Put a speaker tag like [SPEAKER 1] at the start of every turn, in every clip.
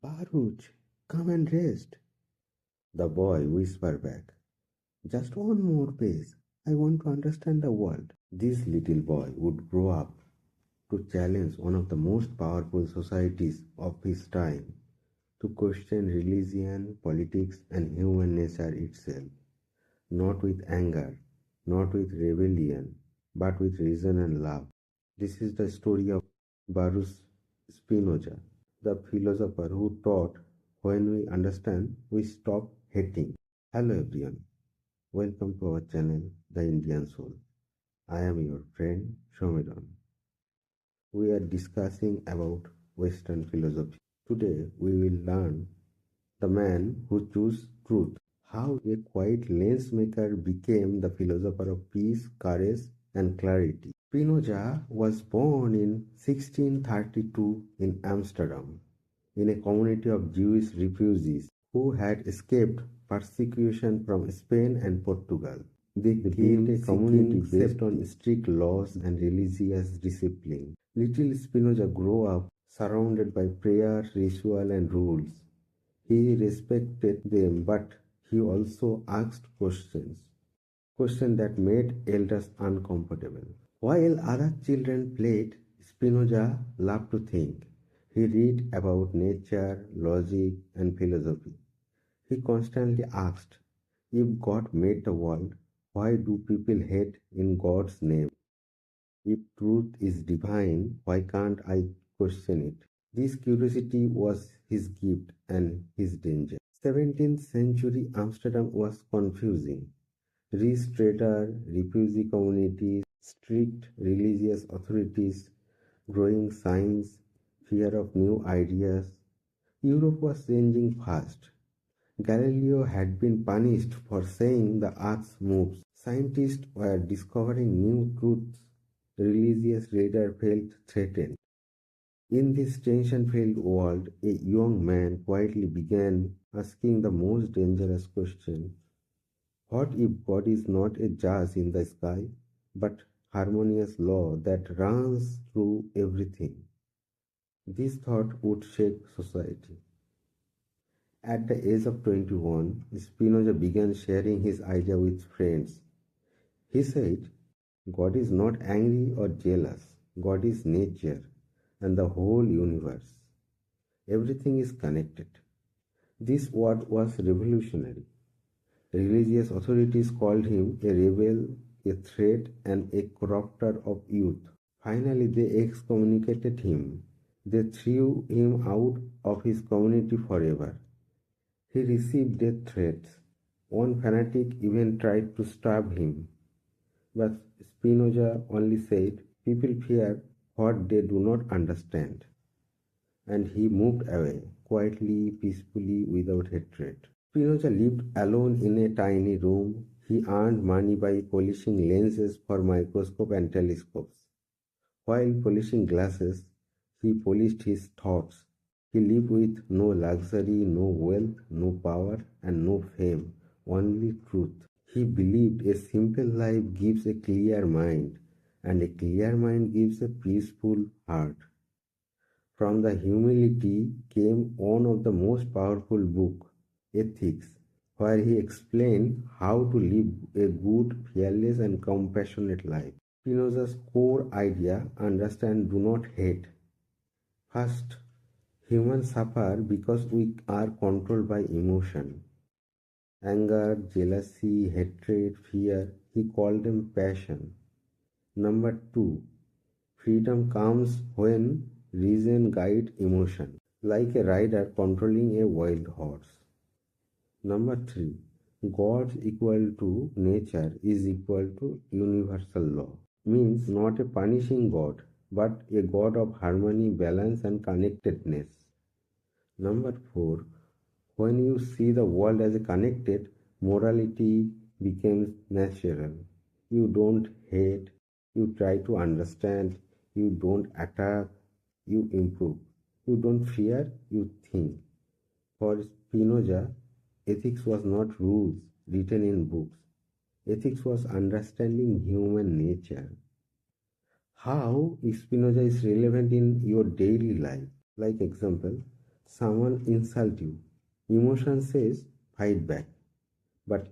[SPEAKER 1] Baruch, come and rest. The boy whispered back. Just one more page. I want to understand the world. This little boy would grow up to challenge one of the most powerful societies of his time, to question religion, politics, and human nature itself, not with anger, not with rebellion, but with reason and love. This is the story of Baruch Spinoza, the philosopher who taught when we understand, we stop hating. Hello everyone, welcome to our channel, The Indian Soul. I am your friend Shomiran. We are discussing about Western philosophy. Today we will learn the man who chose truth, how a quiet lens maker became the philosopher of peace, courage, and clarity. Spinoza was born in 1632 in Amsterdam, in a community of Jewish refugees who had escaped persecution from Spain and Portugal. They built a community based on strict laws and religious discipline. Little Spinoza grew up surrounded by prayer, ritual, and rules. He respected them, but he also asked questions that made elders uncomfortable. While other children played, Spinoza loved to think. He read about nature, logic, and philosophy. He constantly asked, if God made the world, why do people hate in God's name? If truth is divine, why can't I question it? This curiosity was his gift and his danger. 17th century Amsterdam was confusing. Rich trader, refugee communities, strict religious authorities, growing science, fear of new ideas. Europe was changing fast. Galileo had been punished for saying the earth moves. Scientists were discovering new truths. Religious leaders felt threatened. In this tension-filled world, a young man quietly began asking the most dangerous question. What if God is not a judge in the sky, but harmonious law that runs through everything? This thought would shake society. At the age of 21, Spinoza began sharing his idea with friends. He said, God is not angry or jealous. God is nature and the whole universe. Everything is connected. This word was revolutionary. Religious authorities called him a rebel, a threat, and a corrupter of youth. Finally, they excommunicated him. They threw him out of his community forever. He received death threats. One fanatic even tried to stab him. But Spinoza only said, people fear what they do not understand. And he moved away, quietly, peacefully, without hatred. Spinoza lived alone in a tiny room. He earned money by polishing lenses for microscopes and telescopes. While polishing glasses, he polished his thoughts. He lived with no luxury, no wealth, no power, and no fame, only truth. He believed a simple life gives a clear mind, and a clear mind gives a peaceful heart. From the humility came one of the most powerful books, Ethics, where he explained how to live a good, fearless, and compassionate life. Spinoza's core idea, understand, do not hate. First, humans suffer because we are controlled by emotion. Anger, jealousy, hatred, fear, he called them passion. Number two, freedom comes when reason guides emotion, like a rider controlling a wild horse. Number three, God equal to nature is equal to universal law. Means not a punishing God, but a God of harmony, balance, and connectedness. Number four, when you see the world as a connected, morality becomes natural. You don't hate, you try to understand, you don't attack, you improve. You don't fear, you think. For Spinoza, ethics was not rules written in books. Ethics was understanding human nature. How Spinoza is relevant in your daily life? Like example, Someone insult you. Emotion says fight back. But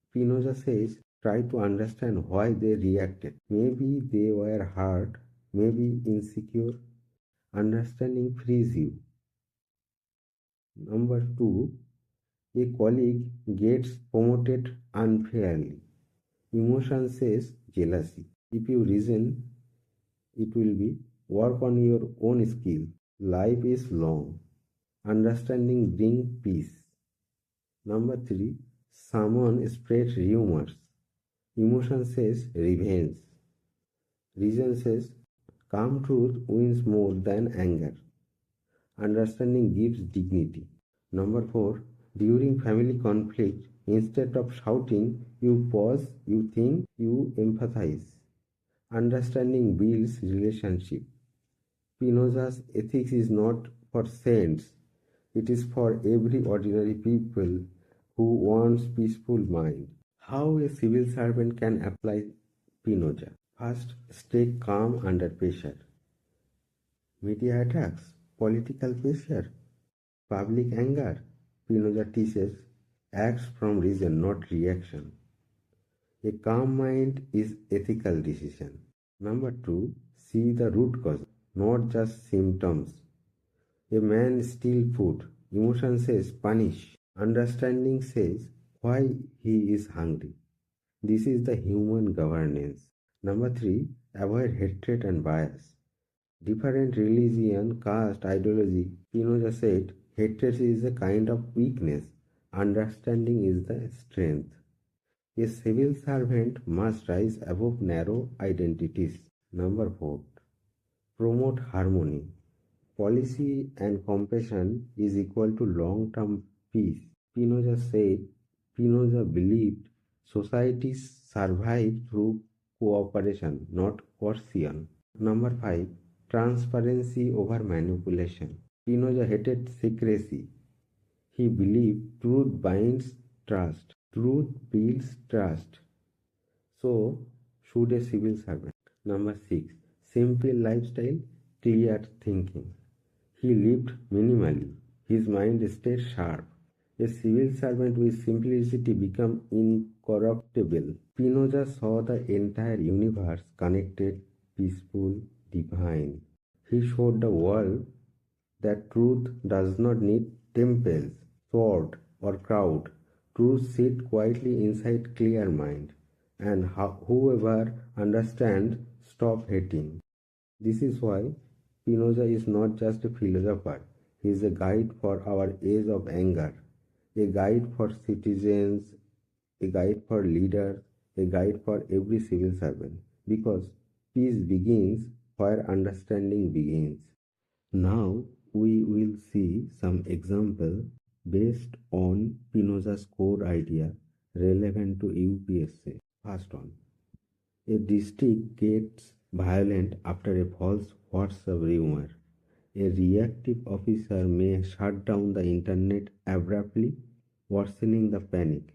[SPEAKER 1] Spinoza says try to understand why they reacted. Maybe they were hurt, maybe insecure. Understanding frees you. Number two, a colleague gets promoted unfairly. Emotion says jealousy. If you reason, it will be work on your own skill. Life is long. Understanding brings peace. Number three, someone spreads rumors. Emotion says revenge. Reason says calm truth wins more than anger. Understanding gives dignity. Number four, during family conflict, instead of shouting, you pause, you think, you empathize. Understanding builds relationship. Spinoza's ethics is not for saints, it is for every ordinary people who wants peaceful mind. How a civil servant can apply Spinoza? First, stay calm under pressure. Media attacks, political pressure, public anger. Spinoza teaches acts from reason, not reaction. A calm mind is ethical decision. Number two, see the root cause, not just symptoms. A man steals food. Emotion says punish. Understanding says why he is hungry. This is the human governance. Number three, avoid hatred and bias. Different religion, caste, ideology. Spinoza said hatred is a kind of weakness. Understanding is the strength. A civil servant must rise above narrow identities. Number four, promote harmony. Policy and compassion is equal to long-term peace. Spinoza believed societies survive through cooperation, not coercion. Number five, transparency over manipulation. Spinoza hated secrecy. He believed truth binds trust. Truth builds trust. So should a civil servant. Number six, simple lifestyle, clear thinking. He lived minimally. His mind stayed sharp. A civil servant with simplicity became incorruptible. Spinoza saw the entire universe connected, peaceful, divine. He showed the world that truth does not need temples, sword, or crowd. Truth sits quietly inside clear mind, and whoever understands stop hating. This is why Spinoza is not just a philosopher, he is a guide for our age of anger, a guide for citizens, a guide for leaders, a guide for every civil servant. Because peace begins where understanding begins. Now we will see some example based on Spinoza's core idea relevant to UPSC. First one. A district gets violent after a false WhatsApp rumor. A reactive officer may shut down the internet abruptly, worsening the panic.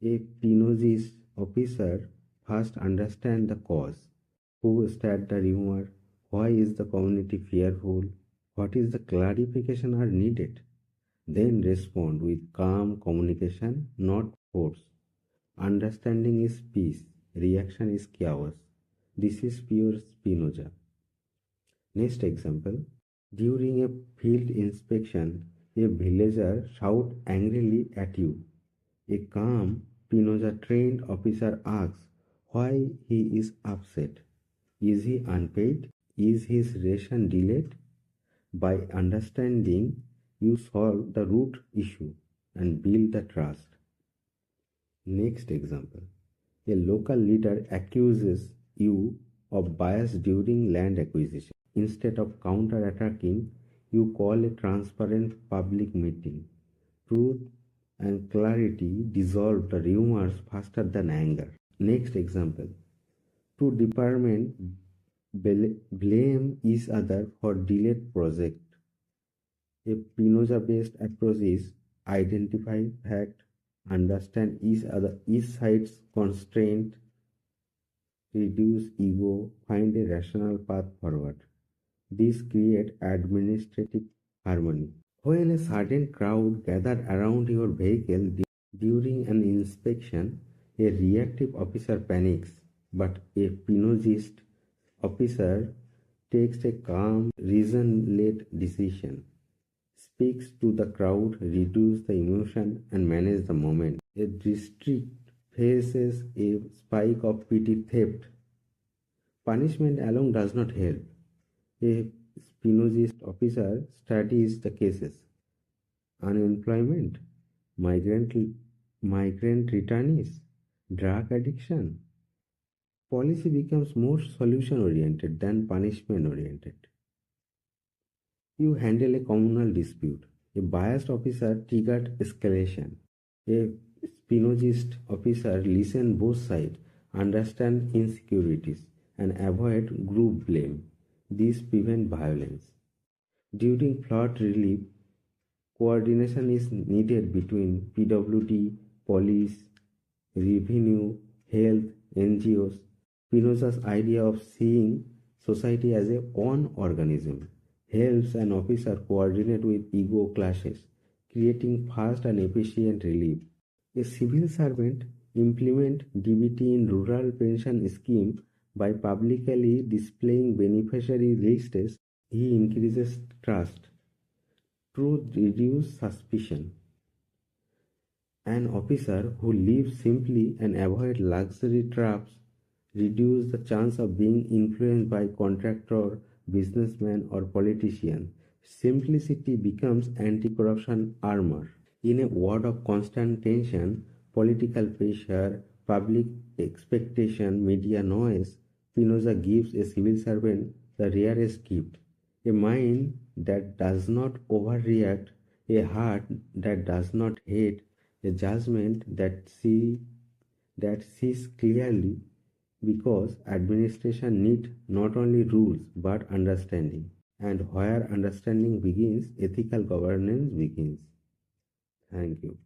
[SPEAKER 1] A Spinozist officer first understands the cause. Who started the rumor? Why is the community fearful? What is the clarification are needed? Then respond with calm communication, not force. Understanding is peace, reaction is chaos. This is pure Spinoza. Next example. During a field inspection, a villager shouts angrily at you. A calm Spinoza trained officer asks why he is upset. Is he unpaid? Is his ration delayed? By understanding, you solve the root issue and build the trust. Next example. A local leader accuses you of bias during land acquisition. Instead of counter-attacking, you call a transparent public meeting. Truth and clarity dissolve the rumors faster than anger. Next example. Two departments blame each other for delayed project. A Spinoza-based approach is identify fact, understand each side's constraint, reduce ego, find a rational path forward. This creates administrative harmony. When a certain crowd gather around your vehicle during an inspection, a reactive officer panics, but a Pinochetist officer takes a calm, reason-led decision, speaks to the crowd, reduces the emotion, and manages the moment. A district faces a spike of petty theft. Punishment alone does not help. A Spinozist officer studies the cases: unemployment, migrant, migrant returnees, drug addiction. Policy becomes more solution oriented than punishment oriented. You handle a communal dispute. A biased officer triggered escalation. A Spinozist officer listens both sides, understand insecurities, and avoid group blame. These prevent violence. During flood relief, coordination is needed between PWD, police, revenue, health, NGOs. Spinoza's idea of seeing society as a one organism helps an officer coordinate with ego clashes, creating fast and efficient relief. A civil servant implement DBT in rural pension scheme by publicly displaying beneficiary lists. He increases trust. Truth reduces suspicion. An officer who lives simply and avoids luxury traps reduces the chance of being influenced by contractor, businessman, or politician. Simplicity becomes anti-corruption armor. In a world of constant tension, political pressure, public expectation, media noise, Spinoza gives a civil servant the rarest gift: a mind that does not overreact, a heart that does not hate, a judgment that sees clearly, because administration need not only rules but understanding, and where understanding begins, ethical governance begins. Thank you.